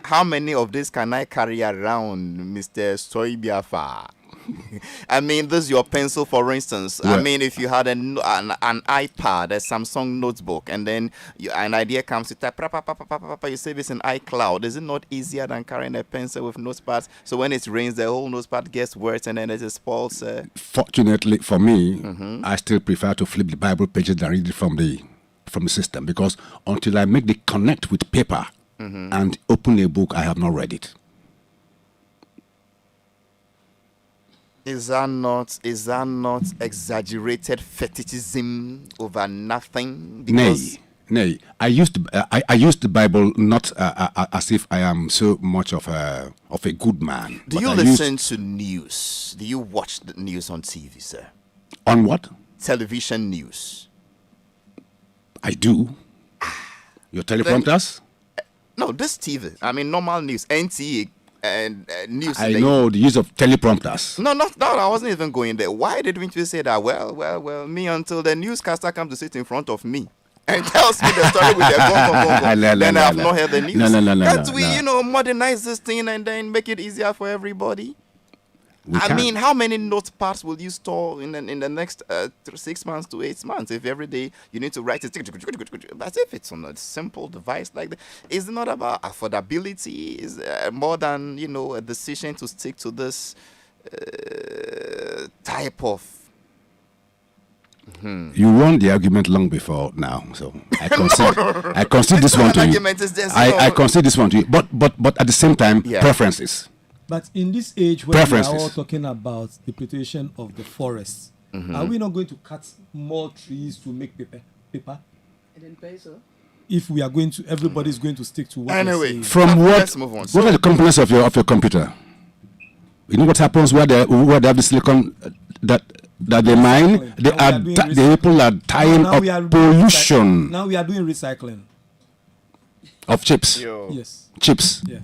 how many of this can I carry around, Mr. Soibiafa? I mean, this is your pencil, for instance. Yeah. I mean, if you had an iPad, a Samsung notebook, and then an idea comes to type, you save this in iCloud. Is it not easier than carrying a pencil with notepads? So when it rains, the whole notepad gets wet and then it just spoils. Fortunately for me, I still prefer to flip the Bible pages than read it from the system, because until I make the connect with paper, and open a book, I have not read it. Is that not exaggerated fetishism over nothing? Because Nay. I used the Bible not as if I am so much of a good man. Do you listen to news? Do you watch the news on TV, sir? On what? Television news. I do. Your teleprompters? No, this TV. I mean, normal news, NTA and news. I know the use of teleprompters. No, I wasn't even going there. Why didn't you say that? Well, me until the newscaster comes to sit in front of me and tells me the story with the go. Then I have not heard the news. No. Can't we, modernize this thing and then make it easier for everybody? I mean, how many notepads will you store in the next 6 months to 8 months if every day you need to write it? But if it's on a simple device like that, it's not about affordability. It's more than, a decision to stick to this type of. You won the argument long before now, so I concede this one to you. I concede this one to you, but at the same time, preferences. But in this age where we are all talking about depletion of the forests, are we not going to cut more trees to make paper? I didn't pay so. If we are going to, everybody's going to stick to what. Anyway, from what? Let's move on. What are the components of your computer? You know what happens where they have the silicon that they mine? The people are tying up pollution. Now we are doing recycling of chips. Yes. Chips. Yeah.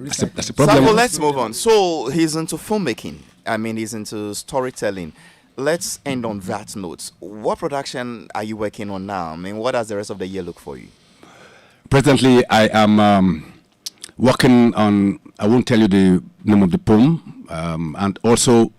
That's a problem. So let's move on. So he's into filmmaking. I mean, he's into storytelling. Let's end on that note. What production are you working on now? I mean, what does the rest of the year look for you? Presently, I am working on, I won't tell you the name of the poem, and also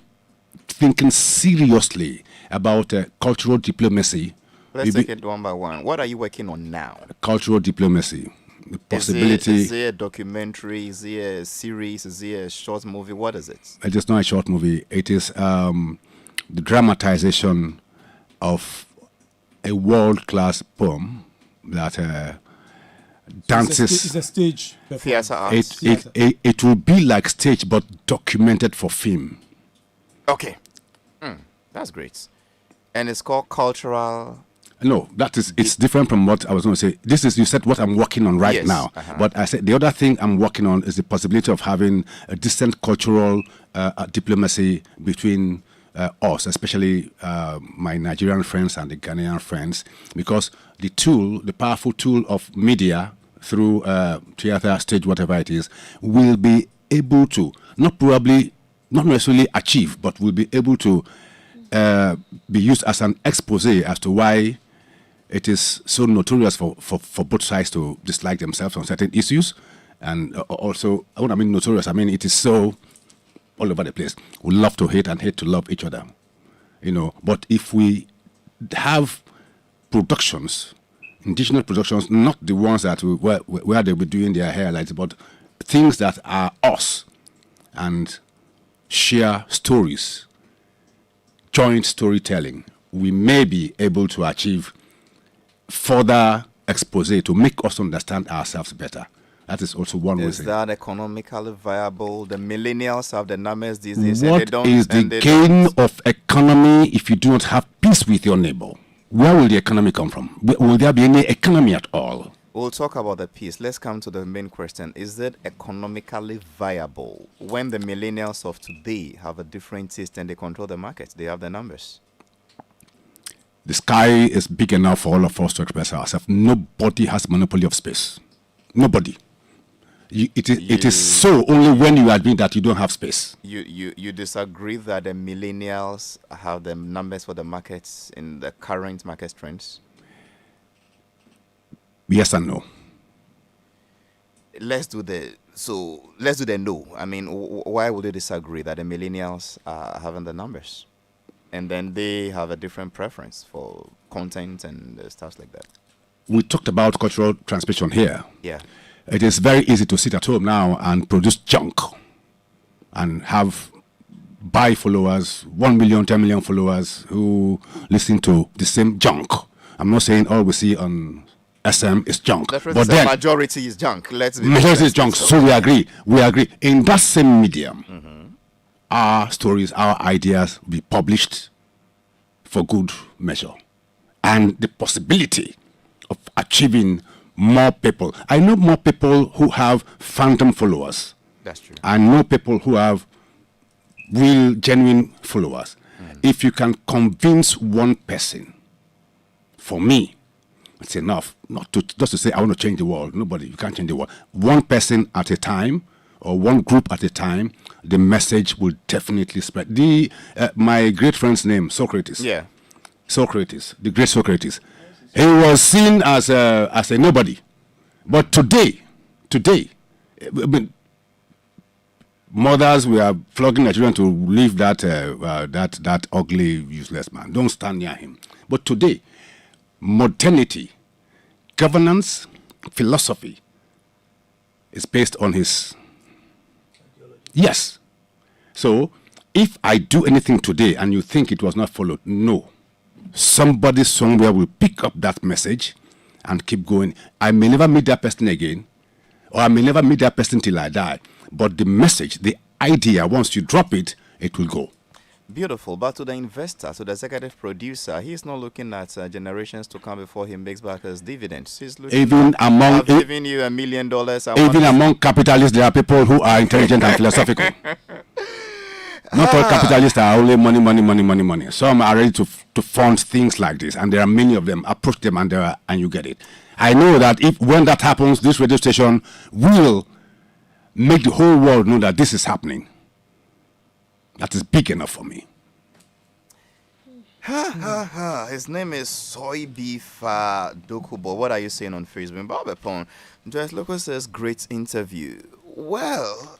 thinking seriously about cultural diplomacy. Let's take it one by one. What are you working on now? Cultural diplomacy. The possibility. Is it a documentary? Is it a series? Is it a short movie? What is it? It is not a short movie. It is the dramatization of a world-class poem that dances. It's a stage. Theater art. It will be like stage, but documented for film. Okay. That's great. And it's called cultural. No, it's different from what I was going to say. This is, you said, what I'm working on right now. But I said the other thing I'm working on is the possibility of having a distant cultural diplomacy between us, especially my Nigerian friends and the Ghanaian friends, because the powerful tool of media through theater, stage, whatever it is, will be able to, not necessarily achieve, but will be able to be used as an expose as to why it is so notorious for both sides to dislike themselves on certain issues. And also, when I mean notorious, I mean it is so all over the place. We love to hate and hate to love each other. But if we have productions, indigenous productions, not the ones that where they'll be doing their highlights, but things that are us, and share stories, joint storytelling, we may be able to achieve further expose to make us understand ourselves better. That is also one way. Is that economically viable? The millennials have the numbers these days. What is the gain of economy if you do not have peace with your neighbor? Where will the economy come from? Will there be any economy at all? We'll talk about the peace. Let's come to the main question. Is it economically viable when the millennials of today have a different taste and they control the market? They have the numbers. The sky is big enough for all of us to express ourselves. Nobody has monopoly of space. Nobody. It is so only when you admit that you don't have space. You disagree that the millennials have the numbers for the markets in the current market trends? Yes and no. Let's do the no. I mean, why would you disagree that the millennials are having the numbers? And then they have a different preference for content and stuff like that. We talked about cultural transmission here. Yeah. It is very easy to sit at home now and produce junk and buy followers, 1 million, 10 million followers who listen to the same junk. I'm not saying all we see on SM is junk. But then majority is junk. Majority is junk. So we agree. In that same medium, our stories, our ideas will be published for good measure, and the possibility of achieving more people. I know more people who have phantom followers. That's true. I know people who have real, genuine followers. If you can convince one person, for me, it's enough. Not to just to say I want to change the world. Nobody, you can't change the world. One person at a time, or one group at a time, the message will definitely spread. My great friend's name, Socrates. Yeah. Socrates, the great Socrates. He was seen as a nobody, but today, I mean, mothers were flogging their children to leave that ugly, useless man. Don't stand near him. But today, modernity, governance, philosophy is based on his. Yes. So, if I do anything today and you think it was not followed, no. Somebody somewhere will pick up that message and keep going. I may never meet that person again, or I may never meet that person till I die. But the message, the idea, once you drop it, it will go. Beautiful. But to the investor, to the executive producer, he's not looking at generations to come before he makes back his dividends. He's looking even among giving you $1 million. Even among capitalists, there are people who are intelligent and philosophical. Not all capitalists are only money. Some are ready to fund things like this, and there are many of them. Approach them and you get it. I know that when that happens, this radio station will make the whole world know that this is happening. That is big enough for me. His name is Soy Beef Dokubo. What are you saying on Facebook? Barbepon. Joyce Loco says, great interview. Well.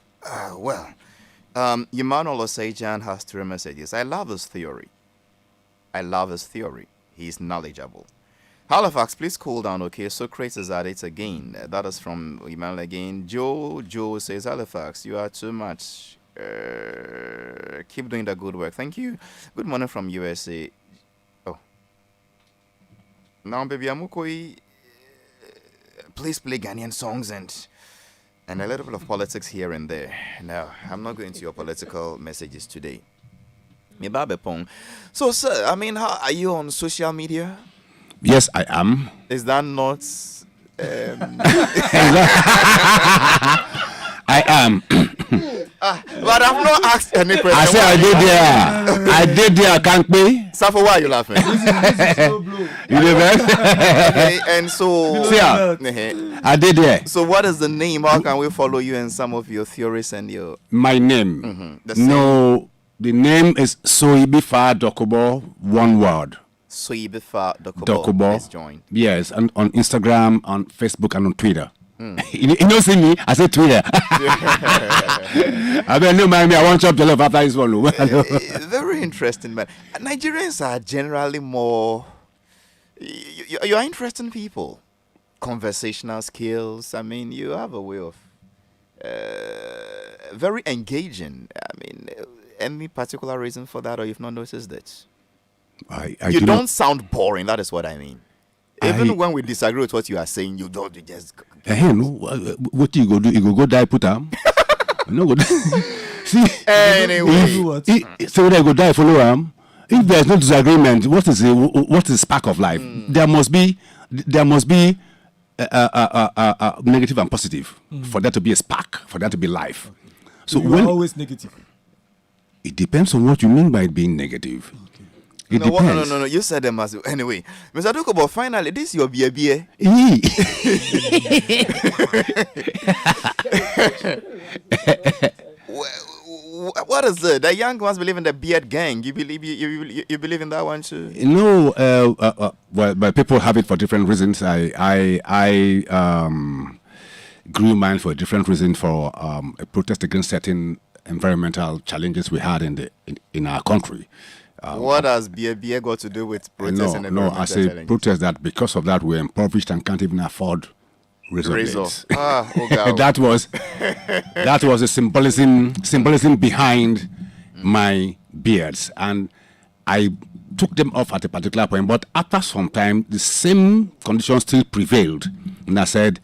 Emmanuel Osajan has 3 messages. I love his theory. He's knowledgeable. Halifax, please cool down, okay? Socrates is at it again. That is from Emmanuel again. Joe says, Halifax, you are too much. Keep doing the good work. Thank you. Good morning from USA. Oh. Now, baby Amukoi, please play Ghanaian songs and a little bit of politics here and there. No, I'm not going to your political messages today. So, sir, I mean, how are you on social media? Yes, I am. Is that not... I am. But I've not asked any question. I said I did there. I can't pay. Safo, why are you laughing? You know Okay, and so... I did there. So what is the name? How can we follow you and some of your theories and your... My name? The name is Soibifa Dokubo, one word. Soibifa Dokubo is joined. Yes, and on Instagram, on Facebook, and on Twitter. You don't see me, I say Twitter. I mean, no mind me, I want to chop the love after this one. Very interesting, man. Nigerians are generally more... You are interesting people. Conversational skills. I mean, you have a way of... very engaging. I mean, any particular reason for that, or you've not noticed that? You don't sound boring, that is what I mean. Even when we disagree with what you are saying, you don't. You just. What you go do? You go die, put him. No go. See. Anyway. So when I go die, follow him. If there is no disagreement, what is the spark of life? There must be negative and positive for that to be a spark, for that to be life. Okay. So you are always negative. It depends on what you mean by it being negative. It depends. No. You said them as anyway. Mr. Dokubo, finally, this is your BA. What is it? The young ones believe in the beard gang. You believe in that one too? No. Well, but people have it for different reasons. I grew mine for a different reason, for a protest against certain environmental challenges we had in our country. What has BA got to do with protest and environmental challenges? No, I say protest that because of that we're impoverished and can't even afford razor. That was a symbolism behind my beards, and I took them off at a particular point, but after some time, the same conditions still prevailed. And I said,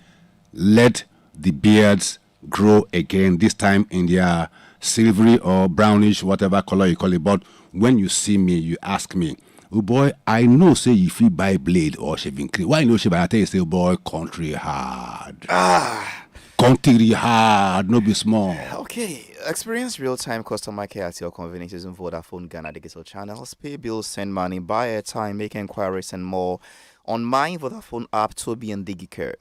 let the beards grow again, this time in their silvery or brownish, whatever color you call it. But when you see me, you ask me, oh boy, I know, say, if you buy blade or shaving cream. Why no shave? I tell you, say, oh boy, country hard. Country hard, no be small. Okay. Experience real-time customer care at your convenience using Vodafone Ghana digital channels. Pay bills, send money, buy airtime, make inquiries, and more on my Vodafone app, Toby and Digicare.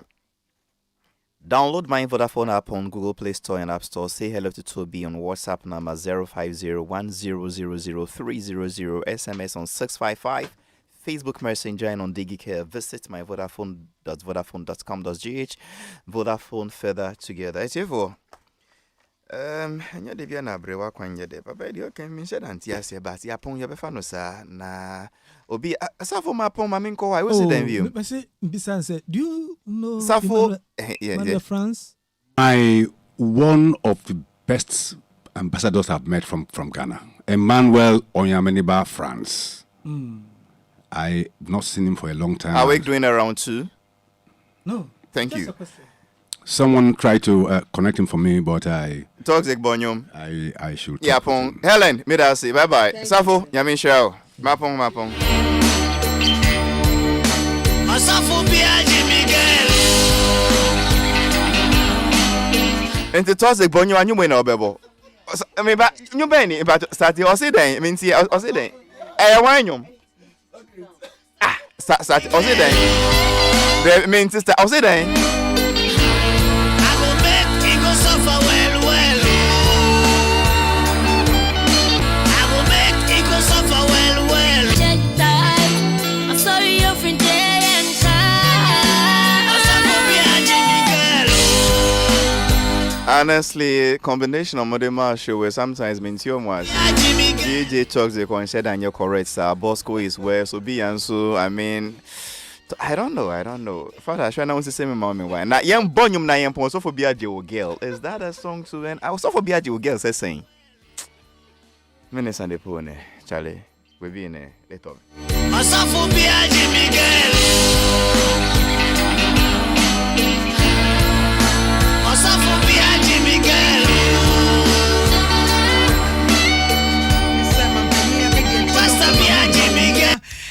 Download my Vodafone app on Google Play Store and App Store. Say hello to Toby on WhatsApp number 05010000300, SMS on 655, Facebook Messenger, and on Digicare. Visit my vodafone.vodafone.com.gh. Vodafone further together. It's you. Anya de bia na brewa kwanye de papa de okay me sheda antiase ba ti apon ye be fa no sa na obi asafo ma pon ma me nko wa we see them view. But say Bisan say, do you know Safo France? One of the best ambassadors I've met from Ghana, Emmanuel Onyameniba, France. I've not seen him for a long time. Are we doing around two? No. Thank you. Someone tried to connect him for me, but Toxic Bonyum. I should. Yeah, pong. Helen, me da say bye bye. Safo, yamin show. Mapong. Safo biaji Miguel. Enti Toxic Bonyum anyu me na obebo. Me ba nyu ben ni ba start o say den, me nti o say den. Wanyum. Start o say den. The me sister o say den. Honestly, combination of modern show where sometimes means your was DJ Toxic and said and you're correct, sir. Bosco is where so be and so I mean I don't know. Father, I want to say my mommy why. Now young bonyum na young pon so for be a girl. Is that a song to end? I was so for be a girl saying. Minutes and the pony, Charlie. We be in a later. Asafo be a Miguel.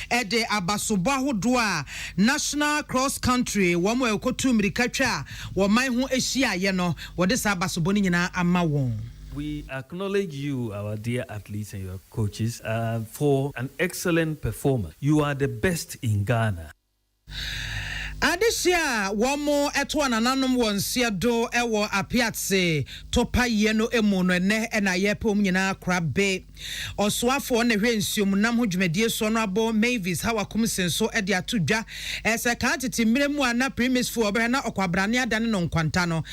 Ede abasoba hodoa national cross country womo ekotu mirikatwa wo man ho ehia ye no wo de sa abasobo ni nyina ama won. We acknowledge you, our dear athletes and your coaches, for an excellent performance. You are the best in Ghana. Adisia womo eto anananom wonsia do ewo apiatse topa ye no emu no ne na yepom nyina krabe osoafo ne hwensium nam ho dwumadie so no abo Mavis hawakum senso e de atodwa ese kan tete miremu ana premise fu obere na okwabrane adane no nkwanta no